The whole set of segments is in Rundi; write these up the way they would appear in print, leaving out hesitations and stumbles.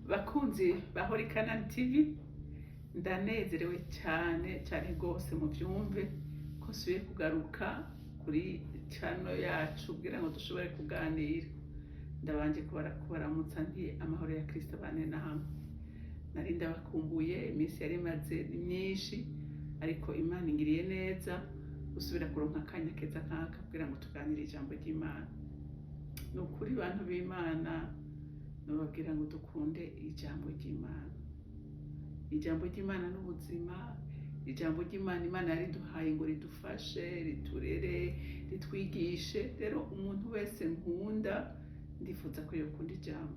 Bakunzi bahora Kanani TV, ndanezerewe cyane cyane rwose mu byumve ko subiye kugaruka kuri channel yacu kugira ngo dushobore kuganira. Ndabanje kubaramutsa nti amahoro ya Kristo bane na hamwe. Nari ndabakumbuye, iminsi yari maze myinshi, ariko Imana ingiriye neza gusubira kuronka akanya keza nkaka kugira ngo tuganire ijambo ry'Imana. Nukuri bantu b'Imana, nababwira ngo dukunde ijambo ry'Imana. Ijambo ry'Imana n'ubuzima, ijambo ry'Imana Imana yariduhaye ngo ridufashe, riturere, ritwigishe. Rero umuntu wese nkunda ndifuza ko yokunda ijambo.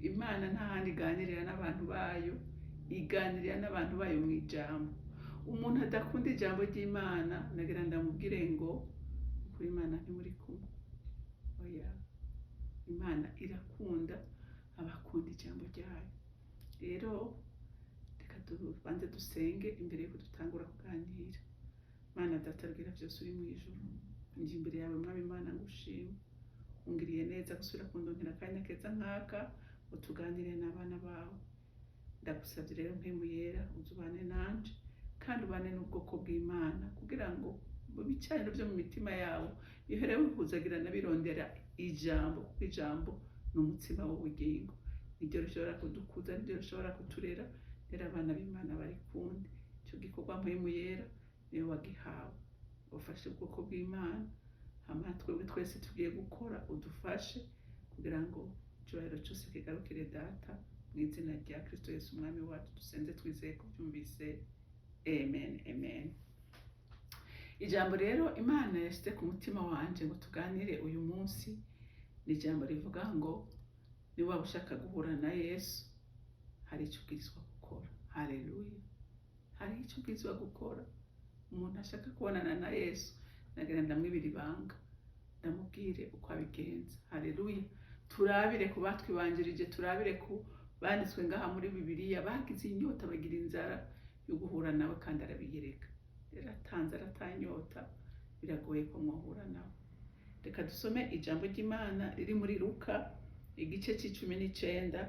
Imana nta handi iganirira n'abantu bayo, iganirira n'abantu bayo mu ijambo. Umuntu adakunda ijambo ry'Imana, nagira ndamubwire ngo kuri Imana ntimuri kumwe. Oya, Imana irakunda abakunda ijambo ryayo. Rero reka tubanze dusenge imbere yuko dutangura kuganira. Mana Data rugira byose uri mu ijuru, nje imbere yawe Mwami Imana ngushima. Ungiriye neza gusubira kundonera akanya keza nkaka ngo tuganire n'abana bawe. Ndagusabye rero mpemu yera uzubane nanje kandi ubane n'ubwoko bw'Imana kugira ngo mu bicaniro byo mu mitima yawe bihere bihuzagirana birondera ijambo, kuko ijambo ni umutsima w'ubugingo. Niryo rishobora kudukuza, niryo rishobora kuturera. Rero abana b'Imana bari kunde icyo gikorwa mpemu yera niwe wagihawe. Ufashe ubwoko bw'Imana, hama twebwe twese tugiye gukora udufashe kugira ngo icyubahiro cyose kigarukire Data mu izina rya Kristo Yesu umwami wacu. Dusenze twizeye ko byumvise. Amen, amen. Ijambo rero Imana yashyize ku mutima wanje ngo tuganire uyu munsi ni ijambo rivuga ngo niba waba ushaka guhura na Yesu hari icyo ubwirizwa gukora. Haleluya, hari icyo ubwirizwa gukora. Umuntu ashaka kubonana na Yesu, nagira ndamwibira ibanga, ndamubwire uko abigenza. Haleluya. Turabire ku batwibanjirije, turabire ku banditswe ngaha muri Bibiliya bagize inyota bagira inzara yo guhura nawe kandi arabiyereka. Rero atanze aratanyota, biragoye ko mwohura nawe. Reka dusome ijambo ry'Imana riri muri Luka igice c'19.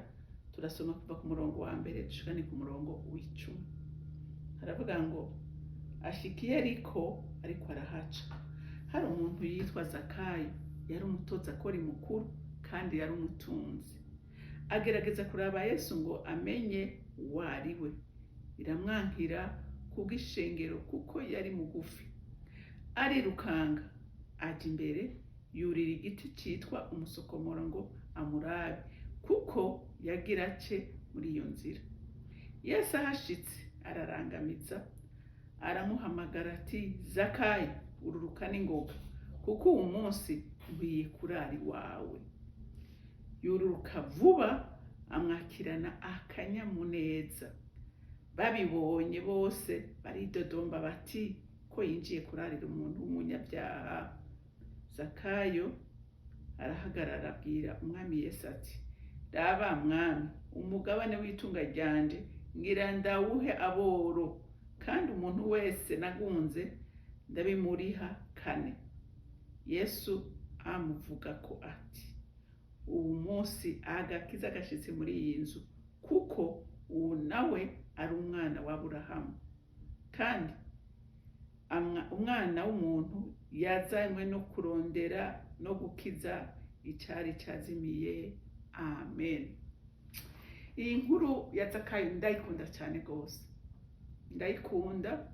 Turasoma kuva ku murongo wa mbere dushikane ku murongo w'10. Haravuga ngo ashikiye ariko arahaca, hari umuntu yitwa Zakayo, yari umutoza akora mukuru kandi yari umutunzi. Agerageza kuraba Yesu ngo amenye uwariwe, biramwankira kubw'ishengero kuko yari mugufi. Arirukanga aja imbere, yurira igiti cyitwa umusokomoro ngo amurabe, kuko yagira ace muri iyo nzira. Yesu ahashitse ararangamiza, aramuhamagara ati, Zakayo, ururuka n'ingoga, kuko uwo munsi nkwiye kurara iwawe. Yururuka vuba, amwakirana akanyamuneza. Babibonye bose baridodomba bati ko yinjiye kurarira umuntu w'umunyabyaha. Zakayo arahagarara abwira umwami Yesu ati, raba mwami, umugabane w'itunga ryanje ngira ndawuhe aboro, kandi umuntu wese nagunze ndabimuriha kane. Yesu amuvuga ko ati, ubu munsi agakiza gashitse muri iyi nzu, kuko uwo nawe ari umwana wa Aburahamu. Kandi umwana w'umuntu yazanywe no kurondera no gukiza icyari cyazimiye. Amen. Iyi nkuru ya Zakayo ndayikunda cyane rwose, ndayikunda.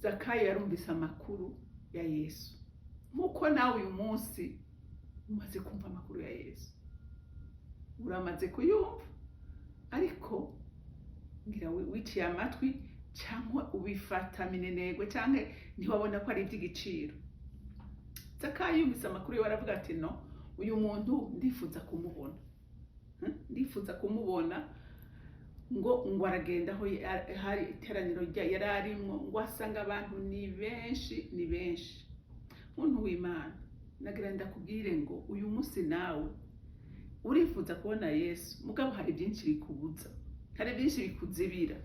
Zakayo yarumvise amakuru ya Yesu, nkuko nawe uyu munsi umaze kumva amakuru ya Yesu, uramaze kuyumva, ariko ngira wiciye amatwi cyangwa ubifata minenegwe cyangwa ntiwabona ko ari iby'igiciro. Zakayo yumvise amakuru ye, aravuga ati, no, uyu muntu ndifuza kumubona, ndifuza kumubona. Ngo aragenda aho hari iteraniro yari arimo, ngo asanga abantu ni benshi. Muntu w'Imana, nagira ndakubwire ngo uyu munsi nawe urifuza kubona Yesu, mugabo hari byinshi bikubuza, hari byinshi bikuzibira.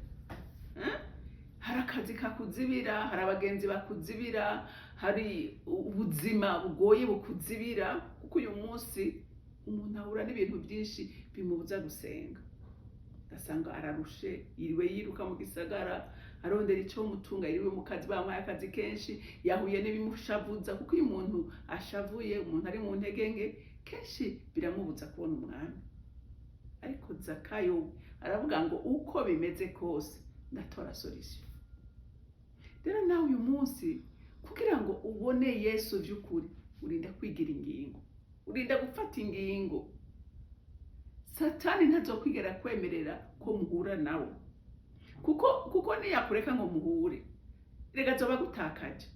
Hari akazi kakuzibira, hari abagenzi bakuzibira, hari ubuzima bugoye bukuzibira, kuko uyu munsi umuntu ahura n'ibintu byinshi bimubuza gusenga. ugasanga ararushe, yiriwe yiruka mu gisagara arondera icyo mutunga, yiriwe mu kazi, bamuhaye akazi kenshi, yahuye n'ibimushavuza, kuko iyo umuntu ashavuye, umuntu ari mu ntege nke, kenshi biramubuza kubona umwami. Ariko Zakayo aravuga ngo uko bimeze kose ndatora solution. Rero nawe uyu munsi kugira ngo ubone Yesu by'ukuri, urinda kwigira ingingo, urinda gufata ingingo. Satani ntazokwigera kwemerera ko muhura nawe, kuko niyakureka ngo muhure, rega azoba gutakaje,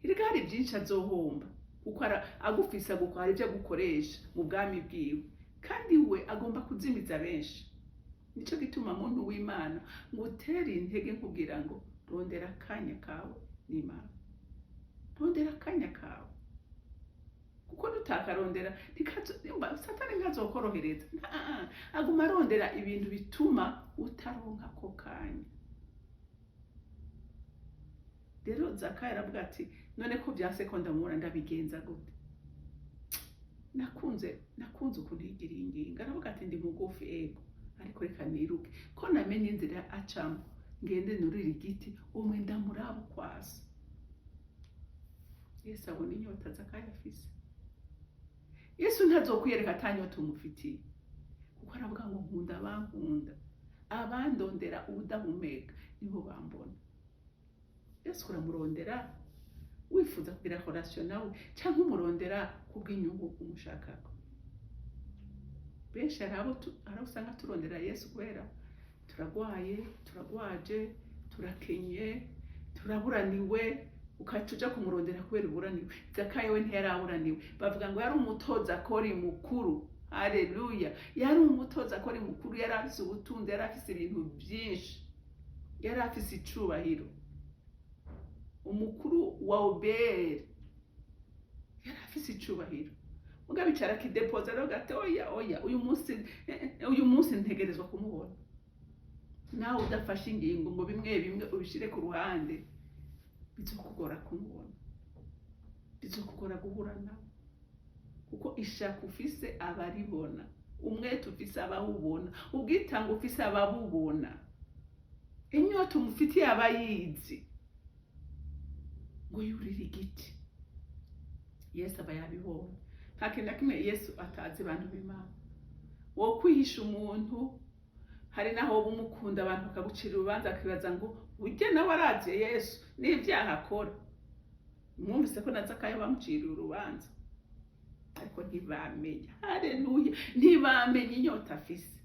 rega hari byinshi azohomba, kuko agufisa gukora ibyo gukoresha mu bwami bwiwe, kandi we agomba kuzimiza benshi. Nico gituma muntu w'Imana ngo utere intege kugira ngo rondera akanya kawe n'Imana, rondera akanya kawe, kuko nutakarondera Satani ntazokorohereza, aguma arondera ibintu bituma utaronka ako kanya. Rero Zakayo aravuga ati none ko byase ko ndamubona ndabigenza gute? Nakunze ukuntu yigiriye ingingo, aravuga ati ndi mugufi ego, ariko reka niruke, ko namenye inzira acamo, ngende nurira igiti, umwe ndamuraba kwasa. Yesu abona inyota Zakayo afise. Yesu ntazokwiyereka atanyota umufitiye, kuko aravuga ngo nkunda abankunda, abandondera ubudahumeka nibo bambona. Yesu uramurondera wifuza kugira relation nawe, cyangwa umurondera kubw'inyungu umushakako. Benshi usanga turondera Yesu kubera turagwaye, turagwaje, turakenye, turaburaniwe, ukacuja kumurondera kubera uburaniwe. Zakayo we ntiyaraburaniwe, bavuga ngo yari umutoza akori mukuru. Haleluya, yari umutoza akori mukuru, yari afise ubutunzi, yari afise ibintu byinshi, yari afise icubahiro. Umukuru wa Oberi yari afise icubahiro, muga bicara kidepoza rero gate oya uyu munsi ntegerezwa kumubona. Nawe udafashe ingingo ngo bimwe ubishire ku ruhande, bizokugora kumubona, bizokugora guhura nawe, kuko ishaka ufise abaribona, umwete ufise abawubona, ubwitanga ufise ababubona, inyota umufitiye abayizi ngo yurire igiti. Yesu aba yabibonye, nta kintu na kimwe Yesu atazi abantu b'Imana. Wo kwihisha umuntu, hari naho bumukunda abantu bakagucira urubanza, akibaza ngo ujye nawe arazi Yesu n'ibyaha akora. Mwumvise ko na Zakayo bamucira urubanza, ariko ntibamenya. Haleluya, ntibamenya inyota afise,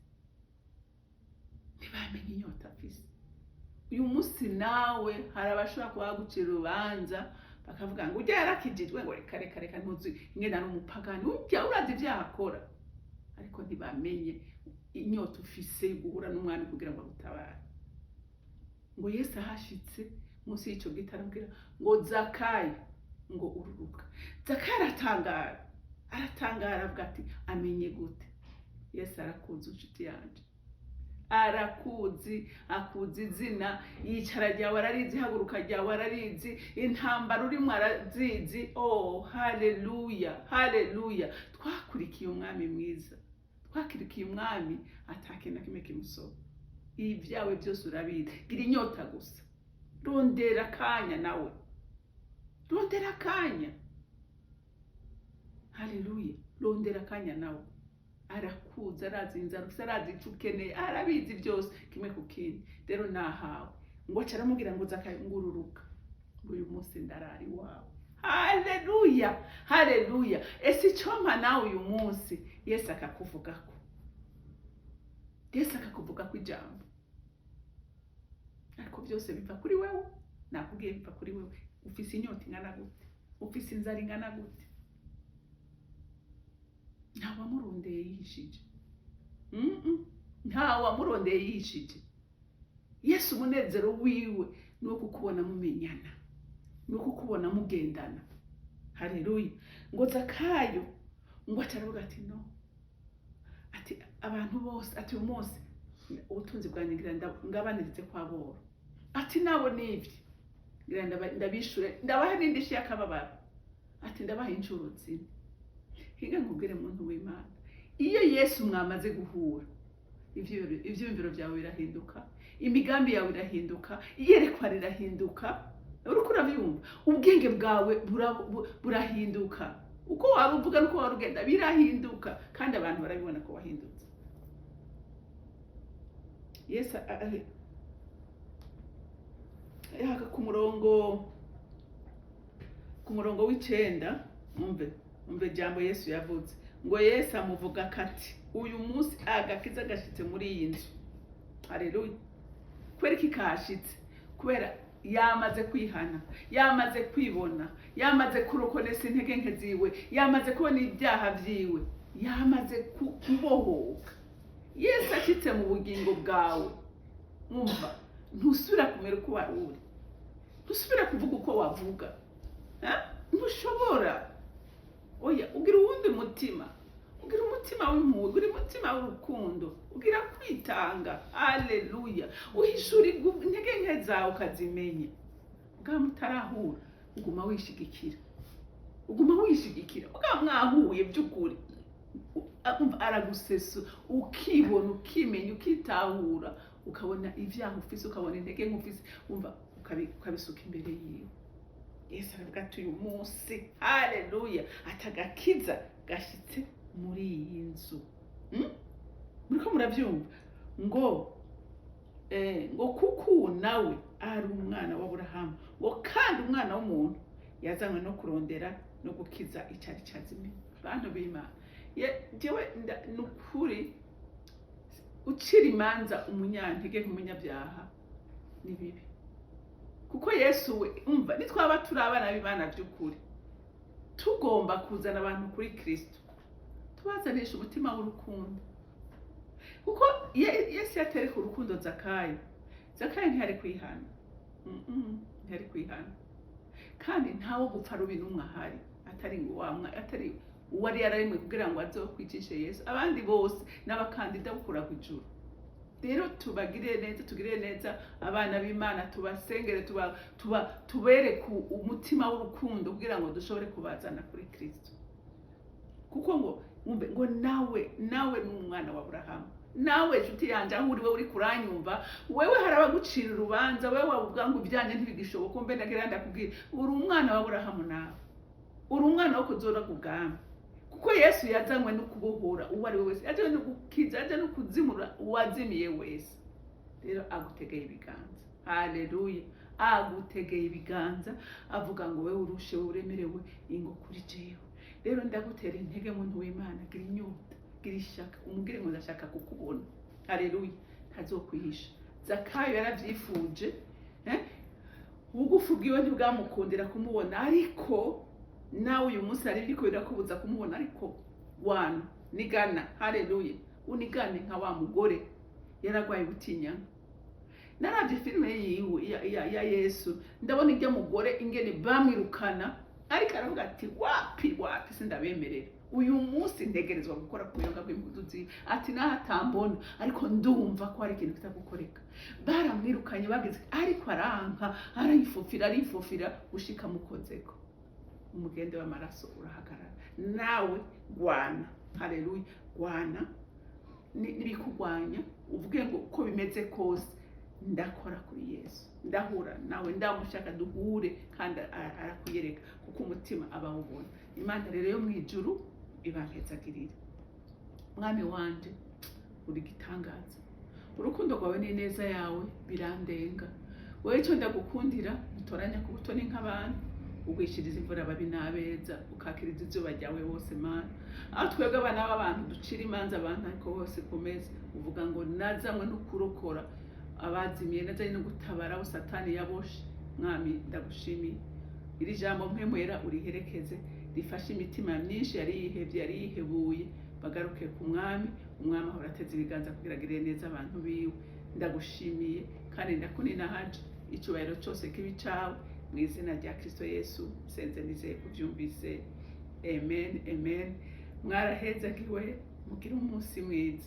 ntibamenya inyota afise. Uyu munsi nawe hari abashobora kuba bagucira urubanza, bakavuga ngo ujya yarakijijwe, ngo reka ntuzi ingena n'umupagani, ujya urazi ibyaha akora, ariko ntibamenye inyota ufise guhura n'umwami kugira ngo agutabare. Ngo Yesu ahashitse munsi y'icyo giti arambwira ngo Zakayo, ngo ururuka. Zakayo aratangara avuga ati amenye gute? Yesu arakuzi inshuti yanje, arakuzi, akuzi izina, yicara ryawe ararizi, haguruka ryawe ararizi, intambara urimo arazizi. Oh haleluya, haleluya. Twakurikiye umwami mwiza, twakurikiye umwami atakintu na kimwe kimusoba. Ibyawe byose urabizi, gira inyota gusa, rondera akanya nawe, rondera akanya. Haleluya, rondera akanya nawe. Arakuza, arazi inzara, arazi icyo ukeneye, arabizi byose kimwe ku kindi. Rero nahawe ngo acaramubwira ngo Zakayo ngururuka, ngo uyu munsi ndarari wawe. Haleluya, haleluya. Ese icompa nawe uyu munsi Yesu akakuvugako, Yesu akakuvugako ijambo, ariko byose biva kuri wewe. Nakubwiye biva kuri wewe. Ufise inyota ingana gute? Ufise inzara ingana gute? Nta wamurondeye yihishije, nta wamurondeye yihishije. Yesu umunezero wiwe ni uko kubona mumenyana, ni uko kubona mugendana. Haleluya. Ngo Zakayo ngo ataravuga ati no, ati abantu bose, ati umunsi ubutunzi bwanjye ngira ngabanirize kwa boro, ati nabo nibyo ngira ndabishure, ndabaha n'indishyi y'akababaro, ati ndabaha inshuro zine. Higa nkubwire muntu w'Imana, iyo Yesu mwamaze guhura ivyiyumviro vyawe birahinduka, imigambi yawe irahinduka, iyerekwa rirahinduka. Uriko uravyumva, ubwenge bwawe burahinduka, uko wari uvuga nuko wari ugenda birahinduka, kandi abantu barabibona ko wahindutse. Yesu ku murongo w'icenda, umve jambo Yesu yavuze ngo Yesu amuvuga kati, uyu munsi agakiza gashitse muri iyi nzu. Haleluya. Kubera iki kashitse? Kubera yamaze kwihana, yamaze kwibona, yamaze kurokonesa intege nke ziwe, yamaze kubona ibyaha vyiwe, yamaze kubohoka. Yesu ashitse mu bugingo bwawe, umva, ntusubira kumera uko wari uri, ntusubira kuvuga uko wavuga, ntushobora. Oya, ugira uwundi mutima, ugira umutima w'impuhwe, ugira umutima w'urukundo, ugira kwitanga. Haleluya. Uhishura intege nke zawe ukazimenya. Bwa mutarahura uguma wishigikira, bwa mwahuye by'ukuri aragusesa, ukibona, ukimenya, ukitahura, ukabona ivyaha ufise, ukabona intege nke ufise, umva, ukabisuka imbere yiwe. Yesu aravuga ati uyu munsi, haleluya, atagakiza gashitse muri iyi nzu. Muriko muravyumva ngo kuko nawe ari umwana wa Aburahamu, ngo kandi umwana w'umuntu yazanywe no kurondera no gukiza icari cazimye. Bantu b'Imana, jewe nukuri ucira imanza umunyantege nk'umunyabyaha ni bibi, kuko Yesu we, umva, nitwaba turi abana b'Imana by'ukuri, tugomba kuzana abantu kuri Kristo, tubazanisha umutima w'urukundo. Kuko Yesu yatereka urukundo Zakayo ntihari kwihana, ntihari kwihana, kandi ntawo gupfa rubi n'umwe ahari, atari uwari yararemwe kugira ngo azokwicishe Yesu. Abandi bose n'abakandida gukura ku ijuru. Rero tugirire neza abana b'Imana, tubasengere, tubereke umutima w'urukundo kugira ngo dushobore kubazana kuri Kristo. Kuko ngo nawe ni umwana wa Aburahamu. Nawe nshuti yanje, aho uri, uri kuranyumva, wewe harabagucira urubanza, wewe wavuga ngo ibyanye ntibigishoboka, mbe ndagira ndakubwira, uri umwana wa Aburahamu, nawe uri umwana wo kuzora ku bwami. Kuko Yesu yazanywe no kubohora uwo ari we wese, yazanywe no gukiza, yazanywe no kuzimura uwazimiye wese. Rero agutegeye ibiganza. Haleluya. Agutegeye ibiganza, avuga ngo wewe urushe, wewe uremerewe, ingo kuri jewe. Rero ndagutera intege muntu w'Imana, gira inyota, gira ishaka, umubwire ngo ndashaka kukubona. Haleluya. Ntazokwihisha. Zakayo yaravyifuje, ubugufu bwiwe ntibwamukundira kumubona, ariko nawe uyu munsi hari biriko birakubuza kumubona, ariko nigana. Haleluya. Unigane nka wa mugore yaragwaye gutinya. Naravye filime yiwe ya Yesu, ndabona iryo mugore ingene bamwirukana, ariko aravuga ati wapi sindabemerera. Uyu munsi ntegerezwa gukora kuyoga bw'impuzu ziwe. Ati nahatambona, ariko ndumva ko hari ikintu kitagukoreka. Baramwirukanye bagize, ariko aranka, arifufira gushika mukozeko. Umugende w'amaraso urahagarara. Nawe gwana. Haleluya. Gwana nibikugwanya, uvuge ngo uko bimeze kose ndakora kuri Yesu, ndahura nawe, ndamushaka duhure, kandi arakuyereka, kuko umutima abawubona. Imana rero yo mwijuru ibanketsagirira. Mwami wanje, uri gitangaza, urukundo rwawe n'ineza yawe birandenga. Wewe cyo ndagukundira, utoranya ku butoni nk'abantu, ugwishiriza imvura babi n'abeza, ukakiriza izuba ryawe bose Mana. Aho twebwe abana b'abantu ducira imanza abantu ariko bose kumeza, uvuga ngo nazanywe no kurokora abazimiye, nazanywe no gutabara abo Satani yaboshe. Mwami ndagushimiye, iri jambo mpemwera uriherekeze, rifashe imitima myinshi yari yihevye, yari yihebuye, bagaruke ku Mwami. Umwami ahora ateze ibiganza kugira agirire neza abantu biwe. Ndagushimiye kandi ndakuninahaje, icyubahiro cyose kibi cawe, mu izina rya Kristo Yesu senze nizeye kuvyumvise. Amen, amen. Mwarahezagiwe, mugire umunsi mwiza.